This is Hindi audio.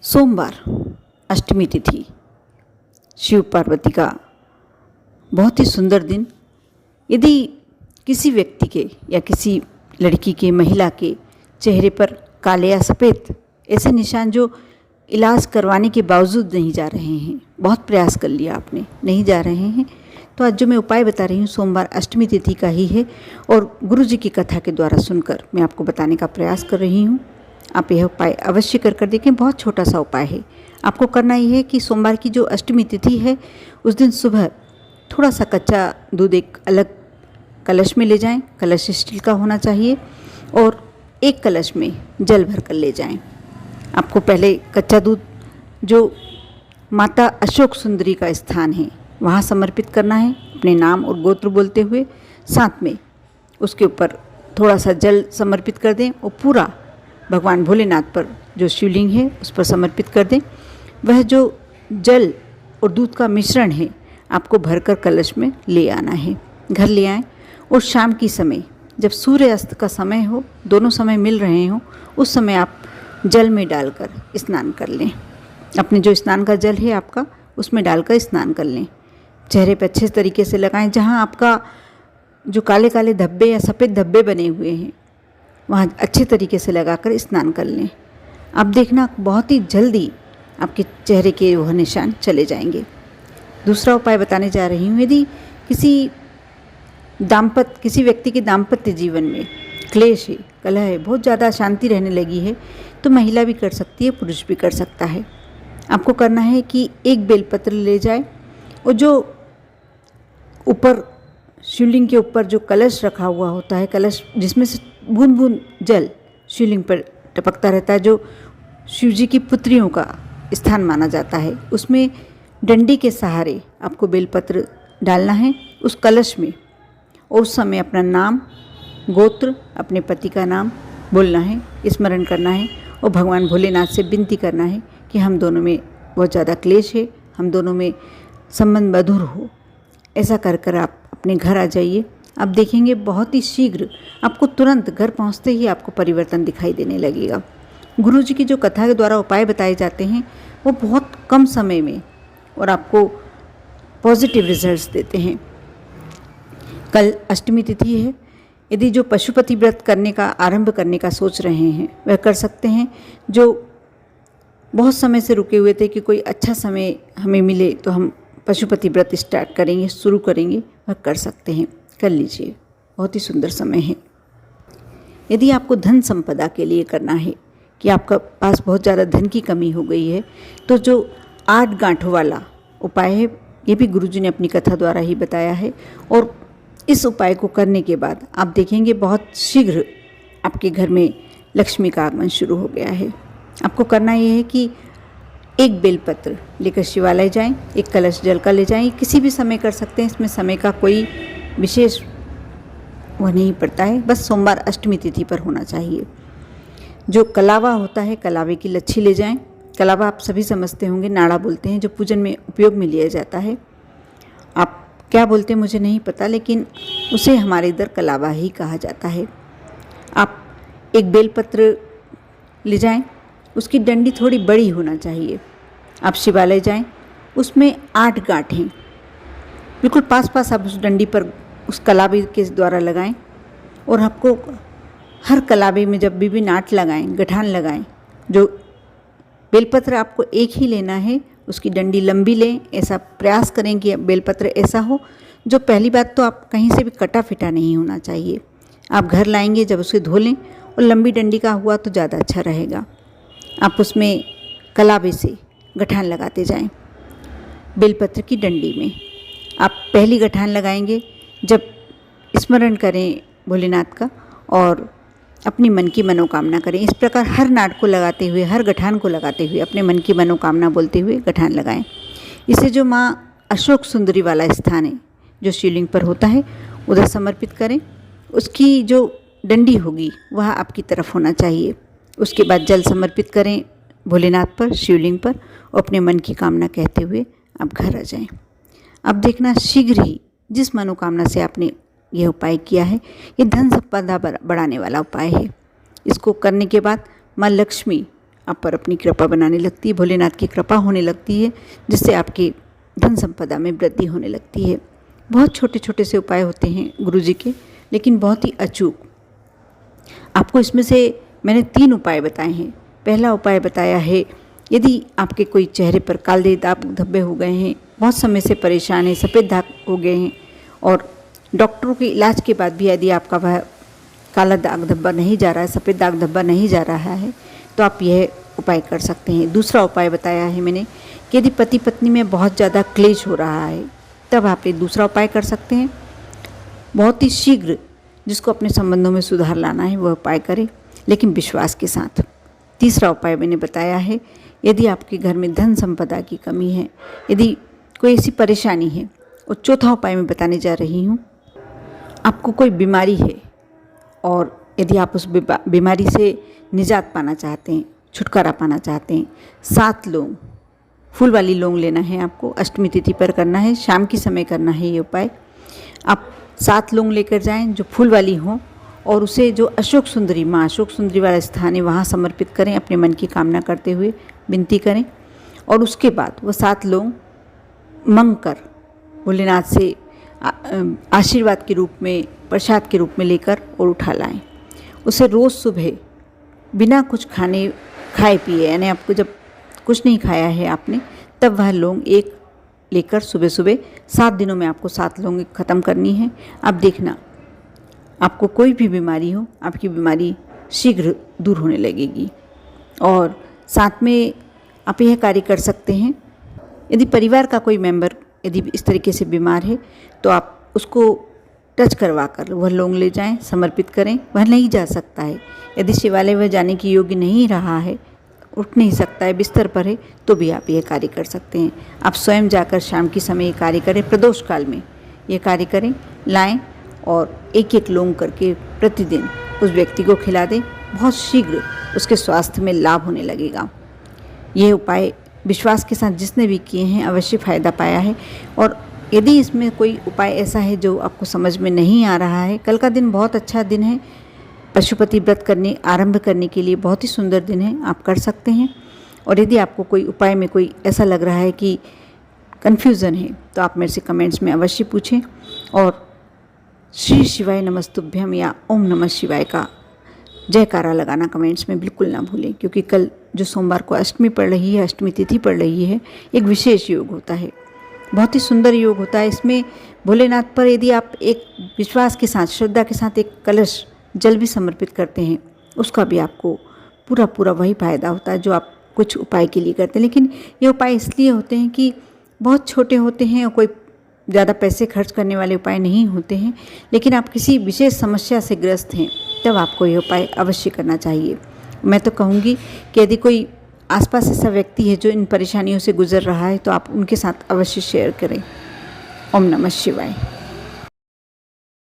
सोमवार अष्टमी तिथि, शिव पार्वती का बहुत ही सुंदर दिन। यदि किसी व्यक्ति के या किसी लड़की के, महिला के चेहरे पर काले या सफ़ेद ऐसे निशान जो इलाज करवाने के बावजूद नहीं जा रहे हैं, बहुत प्रयास कर लिया आपने, नहीं जा रहे हैं, तो आज जो मैं उपाय बता रही हूँ सोमवार अष्टमी तिथि का ही है और गुरु जी की कथा के द्वारा सुनकर मैं आपको बताने का प्रयास कर रही हूँ। आप यह उपाय अवश्य कर देखें। बहुत छोटा सा उपाय है। आपको करना ये है कि सोमवार की जो अष्टमी तिथि है उस दिन सुबह थोड़ा सा कच्चा दूध एक अलग कलश में ले जाएं। कलश स्टील का होना चाहिए और एक कलश में जल भर कर ले जाएं। आपको पहले कच्चा दूध जो माता अशोक सुंदरी का स्थान है वहाँ समर्पित करना है, अपने नाम और गोत्र बोलते हुए। साथ में उसके ऊपर थोड़ा सा जल समर्पित कर दें और पूरा भगवान भोलेनाथ पर जो शिवलिंग है उस पर समर्पित कर दें। वह जो जल और दूध का मिश्रण है आपको भरकर कलश में ले आना है, घर ले आएं और शाम की समय जब सूर्य अस्त का समय हो, दोनों समय मिल रहे हों, उस समय आप जल में डालकर स्नान कर लें। अपने जो स्नान का जल है आपका उसमें डालकर स्नान कर लें। चेहरे पर अच्छे तरीके से लगाएं। जहाँ आपका जो काले काले धब्बे या सफ़ेद धब्बे बने हुए हैं वहाँ अच्छे तरीके से लगाकर स्नान कर लें। आप देखना बहुत ही जल्दी आपके चेहरे के वह निशान चले जाएंगे। दूसरा उपाय बताने जा रही हूँ। यदि किसी व्यक्ति के दाम्पत्य जीवन में क्लेश है, कलह है, बहुत ज़्यादा अशांति रहने लगी है, तो महिला भी कर सकती है, पुरुष भी कर सकता है। आपको करना है कि एक बेलपत्र ले जाए और जो ऊपर शिवलिंग के ऊपर जो कलश रखा हुआ होता है, कलश जिसमें से बूंद बूंद जल शिवलिंग पर टपकता रहता है, जो शिव जी की पुत्रियों का स्थान माना जाता है, उसमें डंडी के सहारे आपको बेलपत्र डालना है उस कलश में और उस समय अपना नाम, गोत्र, अपने पति का नाम बोलना है, स्मरण करना है और भगवान भोलेनाथ से विनती करना है कि हम दोनों में बहुत ज़्यादा क्लेश है, हम दोनों में संबंध मधुर हो। ऐसा कर कर आप अपने घर आ जाइए। आप देखेंगे बहुत ही शीघ्र आपको तुरंत घर पहुंचते ही आपको परिवर्तन दिखाई देने लगेगा। गुरु जी की जो कथा के द्वारा उपाय बताए जाते हैं वो बहुत कम समय में और आपको पॉजिटिव रिजल्ट्स देते हैं। कल अष्टमी तिथि है। यदि जो पशुपति व्रत करने का आरंभ करने का सोच रहे हैं वह कर सकते हैं। जो बहुत समय से रुके हुए थे कि कोई अच्छा समय हमें मिले तो हम पशुपति व्रत स्टार्ट करेंगे, शुरू करेंगे, वह कर सकते हैं, कर लीजिए। बहुत ही सुंदर समय है। यदि आपको धन संपदा के लिए करना है कि आपका पास बहुत ज़्यादा धन की कमी हो गई है, तो जो 8 गांठों वाला उपाय है ये भी गुरुजी ने अपनी कथा द्वारा ही बताया है और इस उपाय को करने के बाद आप देखेंगे बहुत शीघ्र आपके घर में लक्ष्मी का आगमन शुरू हो गया है। आपको करना ये है कि एक बेलपत्र लेकर शिवालय जाएं, एक कलश जल का ले जाएं। किसी भी समय कर सकते हैं, इसमें समय का कोई विशेष वह नहीं पड़ता है, बस सोमवार अष्टमी तिथि पर होना चाहिए। जो कलावा होता है, कलावे की लच्छी ले जाएं। कलावा आप सभी समझते होंगे, नाड़ा बोलते हैं, जो पूजन में उपयोग में लिया जाता है। आप क्या बोलते हैं मुझे नहीं पता, लेकिन उसे हमारे इधर कलावा ही कहा जाता है। आप एक बेलपत्र ले जाएं, उसकी डंडी थोड़ी बड़ी होना चाहिए। आप शिवालय जाएं, उसमें 8 गांठें बिल्कुल पास पास आप उस डंडी पर उस कलावे के द्वारा लगाएं और आपको हर कलावे में जब भी नाट लगाएं, गठान लगाएं, जो बेलपत्र आपको एक ही लेना है, उसकी डंडी लंबी लें। ऐसा प्रयास करें कि बेलपत्र ऐसा हो जो, पहली बात तो आप कहीं से भी कटा फिटा नहीं होना चाहिए। आप घर लाएंगे जब उसे धो लें और लंबी डंडी का हुआ तो ज़्यादा अच्छा रहेगा। आप उसमें कलावे से गठान लगाते जाएं। बेलपत्र की डंडी में आप पहली गठान लगाएंगे जब स्मरण करें भोलेनाथ का और अपनी मन की मनोकामना करें। इस प्रकार हर नाट को लगाते हुए, हर गठान को लगाते हुए अपने मन की मनोकामना बोलते हुए गठान लगाएं। इसे जो माँ अशोक सुंदरी वाला स्थान है जो शिवलिंग पर होता है उधर समर्पित करें। उसकी जो डंडी होगी वह आपकी तरफ होना चाहिए। उसके बाद जल समर्पित करें भोलेनाथ पर, शिवलिंग पर, और अपने मन की कामना कहते हुए आप घर आ जाएं। अब देखना शीघ्र ही जिस मनोकामना से आपने यह उपाय किया है, ये धन संपदा बढ़ाने वाला उपाय है। इसको करने के बाद माँ लक्ष्मी आप पर अपनी कृपा बनाने लगती है, भोलेनाथ की कृपा होने लगती है, जिससे आपकी धन संपदा में वृद्धि होने लगती है। बहुत छोटे छोटे से उपाय होते हैं गुरुजी के, लेकिन बहुत ही अचूक। आपको इसमें से मैंने 3 उपाय बताए हैं। पहला उपाय बताया है, यदि आपके कोई चेहरे पर काले दाग धब्बे हो गए हैं, बहुत समय से परेशान हैं, सफ़ेद दाग हो गए हैं और डॉक्टरों के इलाज के बाद भी यदि आपका वह काला दाग धब्बा नहीं जा रहा है, सफ़ेद दाग धब्बा नहीं जा रहा है, तो आप यह उपाय कर सकते हैं। दूसरा उपाय बताया है मैंने कि यदि पति पत्नी में बहुत ज़्यादा क्लेश हो रहा है, तब आप एक दूसरा उपाय कर सकते हैं। बहुत ही शीघ्र जिसको अपने संबंधों में सुधार लाना है वह उपाय करें, लेकिन विश्वास के साथ। तीसरा उपाय मैंने बताया है, यदि आपके घर में धन संपदा की कमी है, यदि कोई ऐसी परेशानी है। और चौथा उपाय मैं बताने जा रही हूँ, आपको कोई बीमारी है और यदि आप उस बीमारी से निजात पाना चाहते हैं, छुटकारा पाना चाहते हैं, 7 लौंग, फूल वाली लौंग लेना है आपको। अष्टमी तिथि पर करना है, शाम की समय करना है ये उपाय। आप 7 लौंग लेकर जाएं जो फूल वाली हों और उसे जो अशोक सुंदरी माँ अशोक सुंदरी वाला स्थान है वहाँ समर्पित करें, अपने मन की कामना करते हुए विनती करें। और उसके बाद वो 7 लौंग मंग कर भोलेनाथ से आशीर्वाद के रूप में, प्रसाद के रूप में लेकर और उठा लाएं। उसे रोज़ सुबह बिना कुछ खाए पिए, यानी आपको जब कुछ नहीं खाया है आपने, तब वह लौंग एक लेकर सुबह सुबह 7 दिनों में आपको 7 लौंग ख़त्म करनी है। अब देखना, आपको कोई भी बीमारी हो, आपकी बीमारी शीघ्र दूर होने लगेगी। और साथ में आप यह कार्य कर सकते हैं, यदि परिवार का कोई मेंबर यदि इस तरीके से बीमार है, तो आप उसको टच करवा कर वह लौंग ले जाएं, समर्पित करें। वह नहीं जा सकता है, यदि शिवालय वह जाने की योग्य नहीं रहा है, उठ नहीं सकता है, बिस्तर पर है, तो भी आप यह कार्य कर सकते हैं। आप स्वयं जाकर शाम के समय ये कार्य करें, प्रदोष काल में ये कार्य करें, लाएं और एक एक लौंग करके प्रतिदिन उस व्यक्ति को खिला दें। बहुत शीघ्र उसके स्वास्थ्य में लाभ होने लगेगा। ये उपाय विश्वास के साथ जिसने भी किए हैं अवश्य फ़ायदा पाया है। और यदि इसमें कोई उपाय ऐसा है जो आपको समझ में नहीं आ रहा है, कल का दिन बहुत अच्छा दिन है, पशुपति व्रत आरंभ करने के लिए बहुत ही सुंदर दिन है, आप कर सकते हैं। और यदि आपको कोई उपाय में कोई ऐसा लग रहा है कि कन्फ्यूज़न है, तो आप मेरे से कमेंट्स में अवश्य पूछें। और श्री शिवाय नमस्तुभ्यम या ओम नमः शिवाय का जयकारा लगाना कमेंट्स में बिल्कुल ना भूलें, क्योंकि कल जो सोमवार को अष्टमी पड़ रही है, अष्टमी तिथि पड़ रही है, एक विशेष योग होता है, बहुत ही सुंदर योग होता है। इसमें भोलेनाथ पर यदि आप एक विश्वास के साथ, श्रद्धा के साथ एक कलश जल भी समर्पित करते हैं, उसका भी आपको पूरा वही फायदा होता है जो आप कुछ उपाय के लिए करते हैं। लेकिन ये उपाय इसलिए होते हैं कि बहुत छोटे होते हैं और कोई ज़्यादा पैसे खर्च करने वाले उपाय नहीं होते हैं। लेकिन आप किसी विशेष समस्या से ग्रस्त हैं, तब आपको ये उपाय अवश्य करना चाहिए। मैं तो कहूँगी कि यदि कोई आसपास ऐसा व्यक्ति है जो इन परेशानियों से गुजर रहा है, तो आप उनके साथ अवश्य शेयर करें। ओम नमः शिवाय।